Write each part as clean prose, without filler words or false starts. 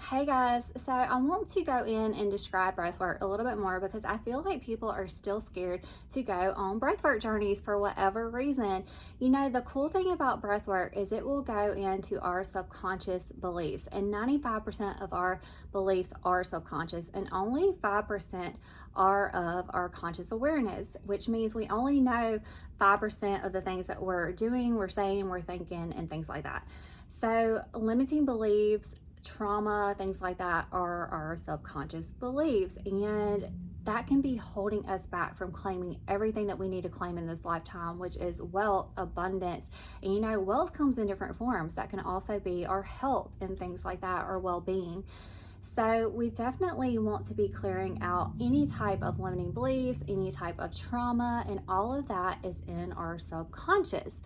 Hey guys, so I want to go in and describe breathwork a little bit more because I feel like people are still scared to go on breathwork journeys for whatever reason. You know, the cool thing about breathwork is it will go into our subconscious beliefs, and 95% of our beliefs are subconscious, and only 5% are of our conscious awareness, which means we only know 5% of the things that we're doing, we're saying, we're thinking, and things like that. So, limiting beliefs, trauma, things like that are our subconscious beliefs, and that can be holding us back from claiming everything that we need to claim in this lifetime, which is wealth, abundance. And you know, wealth comes in different forms. That can also be our health and things like that, or well-being. So we definitely want to be clearing out any type of limiting beliefs, any type of trauma, and all of that is in our subconscious.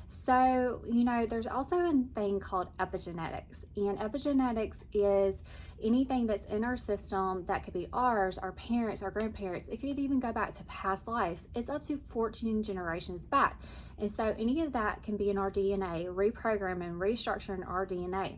So, you know, there's also a thing called epigenetics, and epigenetics is anything that's in our system that could be ours, our parents, our grandparents. It could even go back to past lives. It's up to 14 generations back. And so any of that can be in our DNA, reprogramming, restructuring our DNA.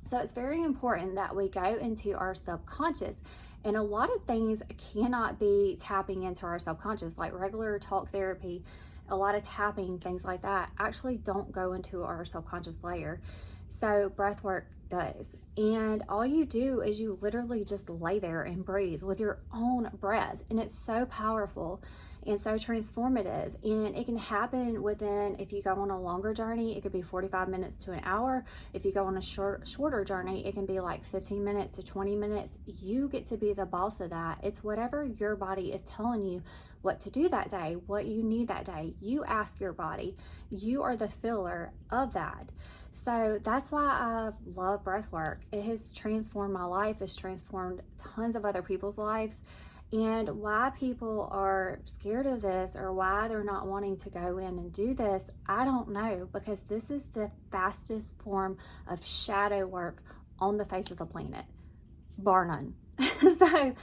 So it's very important that we go into our subconscious. And a lot of things cannot be tapping into our subconscious, like regular talk therapy, a lot of tapping, things like that, actually don't go into our subconscious layer. So breath work does. And all you do is you literally just lay there and breathe with your own breath. And it's so powerful and so transformative. And it can happen within, if you go on a longer journey, it could be 45 minutes to an hour. If you go on a shorter journey, it can be like 15 minutes to 20 minutes. You get to be the boss of that. It's whatever your body is telling you what to do that day, what you need that day. You ask your body. You are the filler of that. So that's why I love breath work. It has transformed my life. It's transformed tons of other people's lives. And why people are scared of this, or why they're not wanting to go in and do this, I don't know, because this is the fastest form of shadow work on the face of the planet, bar none. So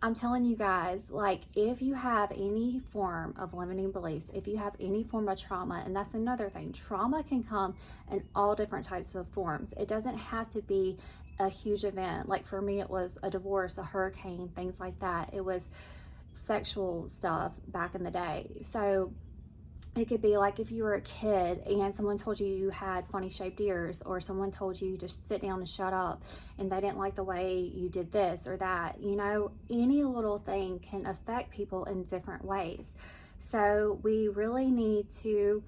I'm telling you guys, like, if you have any form of limiting beliefs, if you have any form of trauma, and that's another thing, trauma can come in all different types of forms. It doesn't have to be a huge event. Like for me, it was a divorce, a hurricane, things like that. It was sexual stuff back in the day. So it could be like if you were a kid and someone told you you had funny shaped ears, or someone told you to sit down and shut up and they didn't like the way you did this or that. You know, any little thing can affect people in different ways. So we really need to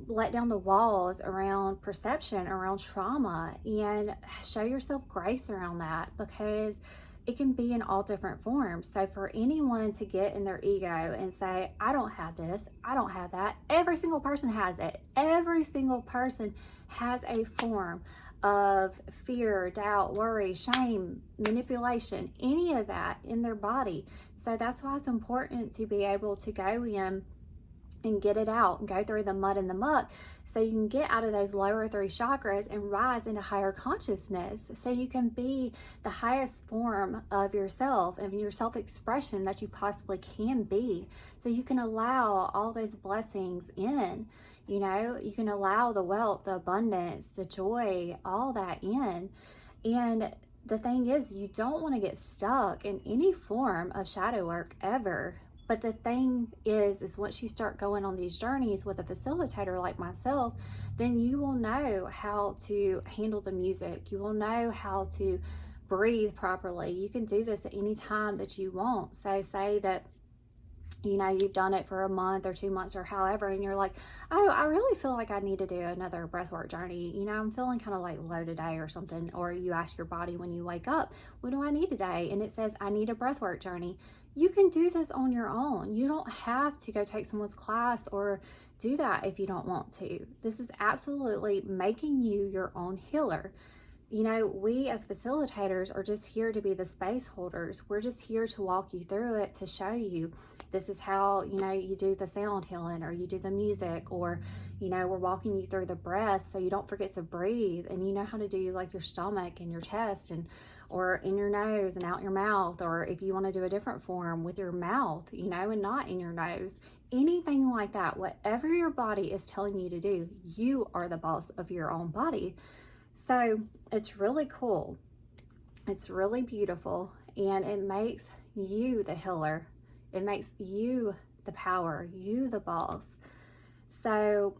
let down the walls around perception, around trauma, and show yourself grace around that, because it can be in all different forms. So for anyone to get in their ego and say, I don't have this, I don't have that, every single person has it. Every single person has a form of fear, doubt, worry, shame, manipulation, any of that in their body. So that's why it's important to be able to go in and get it out and go through the mud and the muck, so you can get out of those lower three chakras and rise into higher consciousness, so you can be the highest form of yourself and your self-expression that you possibly can be, so you can allow all those blessings in. You know, you can allow the wealth, the abundance, the joy, all that in. And the thing is, you don't want to get stuck in any form of shadow work ever. But the thing is once you start going on these journeys with a facilitator like myself, then you will know how to handle the music. You will know how to breathe properly. You can do this at any time that you want. So say that, you know, you've done it for a month or 2 months or however, and you're like, oh, I really feel like I need to do another breathwork journey. You know, I'm feeling kind of like low today or something. Or you ask your body when you wake up, what do I need today? And it says, I need a breathwork journey. You can do this on your own. You don't have to go take someone's class or do that if you don't want to. This is absolutely making you your own healer. You know, we as facilitators are just here to be the space holders. We're just here to walk you through it, to show you this is how, you know, you do the sound healing, or you do the music, or, you know, we're walking you through the breath so you don't forget to breathe, and you know how to do like your stomach and your chest, and or in your nose and out your mouth, or if you want to do a different form with your mouth, you know, and not in your nose. Anything like that, whatever your body is telling you to do, you are the boss of your own body. So it's really cool. It's really beautiful, and it makes you the healer. It makes you the power, you the boss. So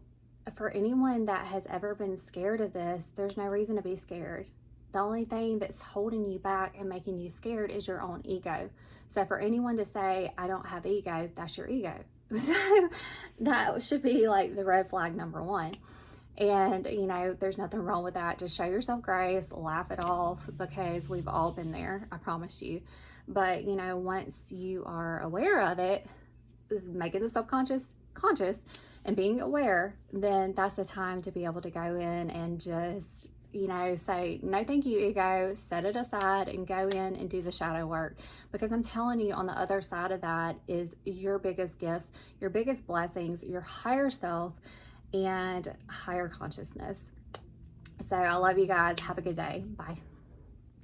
for anyone that has ever been scared of this, there's no reason to be scared. The only thing that's holding you back and making you scared is your own ego. So for anyone to say, I don't have ego, that's your ego. So that should be like the red flag number one. And, there's nothing wrong with that. Just show yourself grace, laugh it off, because we've all been there, I promise you. But, once you are aware of it, making the subconscious conscious and being aware, then that's the time to be able to go in and just, say, no, thank you, ego, set it aside and go in and do the shadow work. Because I'm telling you, on the other side of that is your biggest gifts, your biggest blessings, your higher self, and higher consciousness. So I love you guys. Have a good day. Bye.